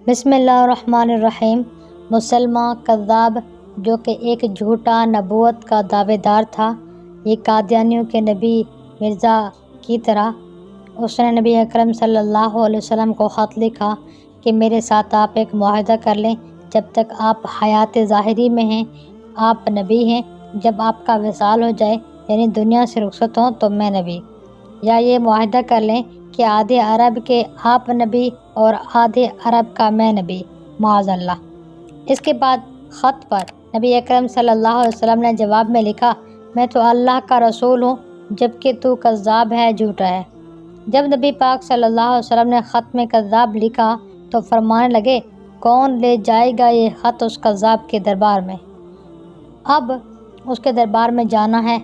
بسم اللہ الرحمن الرحیم۔ مسلمہ کذاب جو کہ ایک جھوٹا نبوت کا دعوے دار تھا، یہ قادیانیوں کے نبی مرزا کی طرح، اس نے نبی اکرم صلی اللہ علیہ وسلم کو خط لکھا کہ میرے ساتھ آپ ایک معاہدہ کر لیں، جب تک آپ حیات ظاہری میں ہیں آپ نبی ہیں، جب آپ کا وصال ہو جائے یعنی دنیا سے رخصت ہوں تو میں نبی، یا یہ معاہدہ کر لیں کہ آدھے عرب کے آپ نبی اور آدھے عرب کا میں نبی، معاذ اللہ۔ اس کے بعد خط پر نبی اکرم صلی اللہ علیہ وسلم نے جواب میں لکھا، میں تو اللہ کا رسول ہوں جبکہ تو کذاب ہے، جھوٹا ہے۔ جب نبی پاک صلی اللہ علیہ وسلم نے خط میں کذاب لکھا تو فرمانے لگے، کون لے جائے گا یہ خط اس کذاب کے دربار میں؟ اب اس کے دربار میں جانا ہے،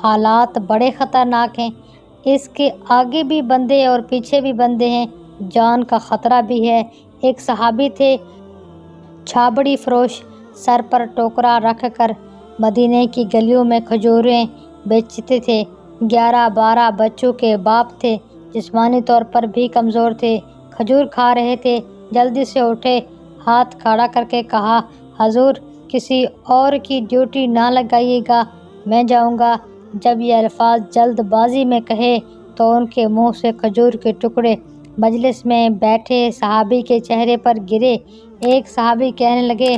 حالات بڑے خطرناک ہیں، اس کے آگے بھی بندے اور پیچھے بھی بندے ہیں، جان کا خطرہ بھی ہے۔ ایک صحابی تھے چھابڑی فروش، سر پر ٹوکرا رکھ کر مدینے کی گلیوں میں کھجوریں بیچتے تھے، 11-12 بچوں کے باپ تھے، جسمانی طور پر بھی کمزور تھے، کھجور کھا رہے تھے، جلدی سے اٹھے، ہاتھ کھڑا کر کے کہا، حضور کسی اور کی ڈیوٹی نہ لگائیے گا، میں جاؤں گا۔ جب یہ الفاظ جلد بازی میں کہے تو ان کے منہ سے کھجور کے ٹکڑے مجلس میں بیٹھے صحابی کے چہرے پر گرے۔ ایک صحابی کہنے لگے،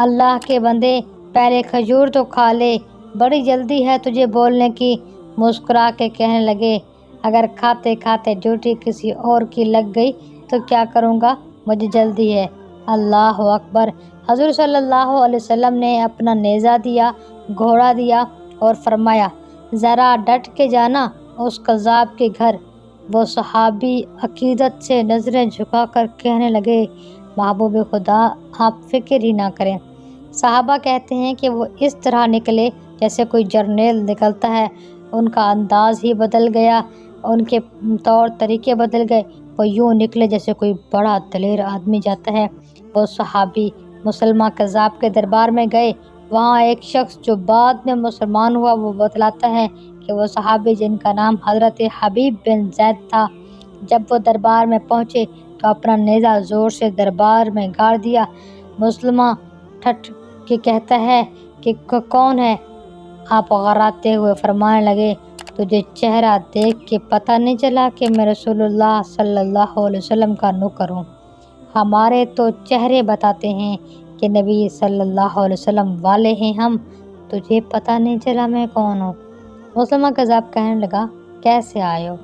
اللہ کے بندے پہلے کھجور تو کھا لے، بڑی جلدی ہے تجھے بولنے کی۔ مسکرا کے کہنے لگے، اگر کھاتے کھاتے ڈیوٹی کسی اور کی لگ گئی تو کیا کروں گا، مجھے جلدی ہے۔ اللہ اکبر۔ حضور صلی اللہ علیہ وسلم نے اپنا نیزہ دیا، گھوڑا دیا اور فرمایا، ذرا ڈٹ کے جانا اس کذاب کے گھر۔ وہ صحابی عقیدت سے نظریں جھکا کر کہنے لگے، محبوب خدا آپ فکر ہی نہ کریں۔ صحابہ کہتے ہیں کہ وہ اس طرح نکلے جیسے کوئی جرنیل نکلتا ہے، ان کا انداز ہی بدل گیا، ان کے طور طریقے بدل گئے، وہ یوں نکلے جیسے کوئی بڑا دلیر آدمی جاتا ہے۔ وہ صحابی مسلمہ کذاب کے دربار میں گئے، وہاں ایک شخص جو بعد میں مسلمان ہوا وہ بتلاتا ہے کہ وہ صحابی جن کا نام حضرت حبیب بن زید تھا، جب وہ دربار میں پہنچے تو اپنا نیزہ زور سے دربار میں گاڑ دیا۔ مسلمہ ٹھٹ کے کہتا ہے کہ کون ہے؟ آپ غراتے ہوئے فرمانے لگے، تجھے چہرہ دیکھ کے پتہ نہیں چلا کہ میں رسول اللہ صلی اللہ علیہ وسلم کا نوکر ہوں؟ ہمارے تو چہرے بتاتے ہیں کہ نبی صلی اللہ علیہ وسلم والے ہیں ہم، تجھے پتہ نہیں چلا میں کون ہوں؟ مسلمہ کذاب کہنے لگا، کیسے آئے ہو؟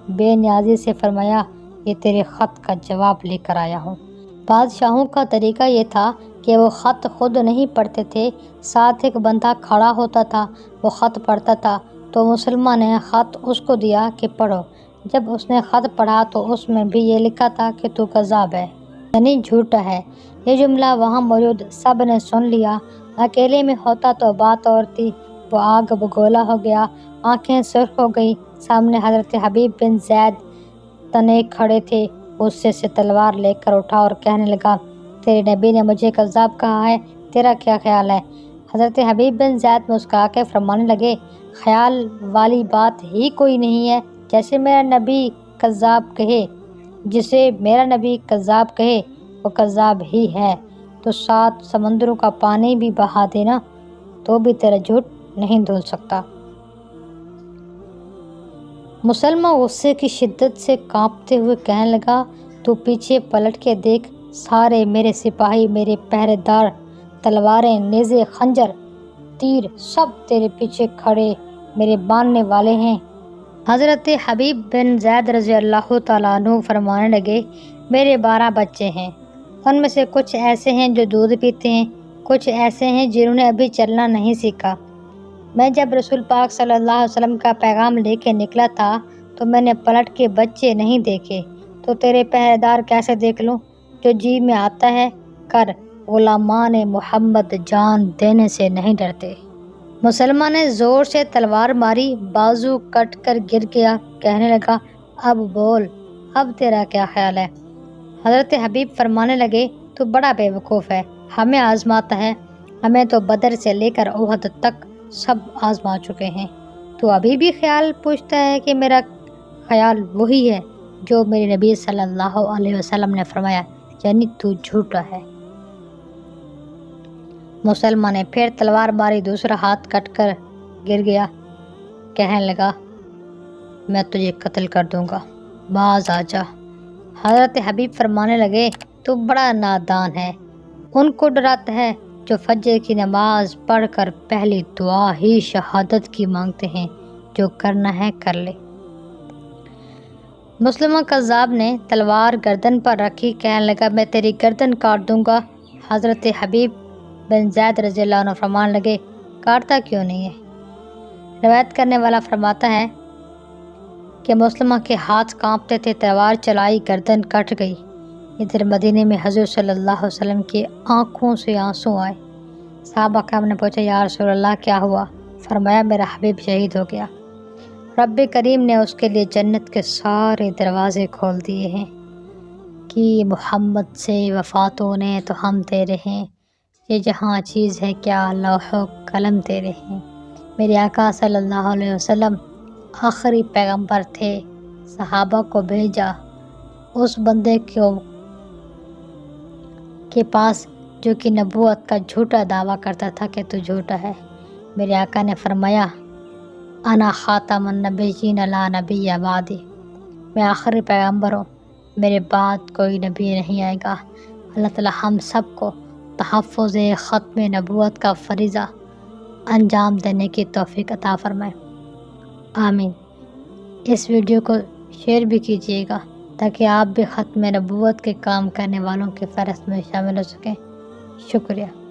بے نیازی سے فرمایا، یہ تیرے خط کا جواب لے کر آیا ہوں۔ بادشاہوں کا طریقہ یہ تھا کہ وہ خط خود نہیں پڑھتے تھے، ساتھ ایک بندہ کھڑا ہوتا تھا، وہ خط پڑھتا تھا، تو مسلمہ نے خط اس کو دیا کہ پڑھو۔ جب اس نے خط پڑھا تو اس میں بھی یہ لکھا تھا کہ تو کذاب ہے، یعنی جھوٹا ہے۔ یہ جملہ وہاں موجود سب نے سن لیا۔ اکیلے میں ہوتا تو بات اور تھی، وہ آگ بگولا ہو گیا، آنکھیں سرخ ہو گئی۔ سامنے حضرت حبیب بن زید تنے کھڑے تھے، غصے سے تلوار لے کر اٹھا اور کہنے لگا، تیرے نبی نے مجھے کذاب کہا ہے، تیرا کیا خیال ہے؟ حضرت حبیب بن زید مسکرا کے فرمانے لگے، خیال والی بات ہی کوئی نہیں ہے، جیسے میرا نبی کذاب کہے، جسے میرا نبی کذاب کہے وہ کذاب ہی ہے، تو 7 سمندروں کا پانی بھی بہا دینا تو بھی تیرا جھوٹ نہیں دھل سکتا۔ مسلمہ غصے کی شدت سے کانپتے ہوئے کہنے لگا، تو پیچھے پلٹ کے دیکھ، سارے میرے سپاہی، میرے پہرے دار، تلواریں، نیزے، خنجر، تیر، سب تیرے پیچھے کھڑے میرے باندھنے والے ہیں۔ حضرت حبیب بن زید رضی اللہ تعالیٰ عنہ فرمانے لگے، میرے 12 بچے ہیں، ان میں سے کچھ ایسے ہیں جو دودھ پیتے ہیں، کچھ ایسے ہیں جنہوں نے ابھی چلنا نہیں سیکھا۔ میں جب رسول پاک صلی اللہ علیہ وسلم کا پیغام لے کے نکلا تھا تو میں نے پلٹ کے بچے نہیں دیکھے، تو تیرے پہرے دار کیسے دیکھ لوں؟ جو جی میں آتا ہے کر، غلامان محمد جان دینے سے نہیں ڈرتے۔ مسلمہ نے زور سے تلوار ماری، بازو کٹ کر گر گیا، کہنے لگا، اب بول، اب تیرا کیا خیال ہے؟ حضرت حبیب فرمانے لگے، تو بڑا بے وقوف ہے، ہمیں آزماتا ہے، ہمیں تو بدر سے لے کر احد تک سب آزما چکے ہیں، تو ابھی بھی خیال پوچھتا ہے کہ میرا خیال وہی ہے جو میرے نبی صلی اللہ علیہ وسلم نے فرمایا، یعنی تو جھوٹا ہے۔ مسلمہ نے پھر تلوار ماری، دوسرا ہاتھ کٹ کر گر گیا، کہنے لگا میں تجھے قتل کر دوں گا، باز آ جا۔ حضرت حبیب فرمانے لگے تو بڑا نادان ہے، ان کو ڈراتا ہے جو فجر کی نماز پڑھ کر پہلی دعا ہی شہادت کی مانگتے ہیں، جو کرنا ہے کر لے۔ مسلمہ کذاب نے تلوار گردن پر رکھی، کہنے لگا میں تیری گردن کاٹ دوں گا۔ حضرت حبیب بن زید رضی اللہ عنہ فرمان لگے کاٹتا کیوں نہیں ہے؟ روایت کرنے والا فرماتا ہے کہ مسلمہ کے ہاتھ کانپتے تھے، تلوار چلائی، گردن کٹ گئی۔ ادھر مدینے میں حضور صلی اللہ علیہ وسلم کی آنکھوں سے آنسو آئے۔ صحابہ کرام نے پوچھا یا رسول اللہ کیا ہوا؟ فرمایا میرا حبیب شہید ہو گیا، رب کریم نے اس کے لیے جنت کے سارے دروازے کھول دیے ہیں کہ محمد سے وفات ہونے تو ہم تیرے ہیں، یہ جہاں چیز ہے کیا لوح و قلم تیرے ہیں۔ میرے آقا صلی اللہ علیہ وسلم آخری پیغمبر تھے، صحابہ کو بھیجا اس بندے کے پاس جو کہ نبوت کا جھوٹا دعویٰ کرتا تھا کہ تو جھوٹا ہے۔ میرے آقا نے فرمایا انا خاتم النبیین لا نبی بعدی، میں آخری پیغمبر ہوں، میرے بعد کوئی نبی نہیں آئے گا۔ اللہ تعالی ہم سب کو تحفظ ختم نبوت کا فریضہ انجام دینے کی توفیق عطا فرمائے، آمین۔ اس ویڈیو کو شیئر بھی کیجیے گا تاکہ آپ بھی ختم نبوت کے کام کرنے والوں کی فہرست میں شامل ہو سکیں۔ شکریہ۔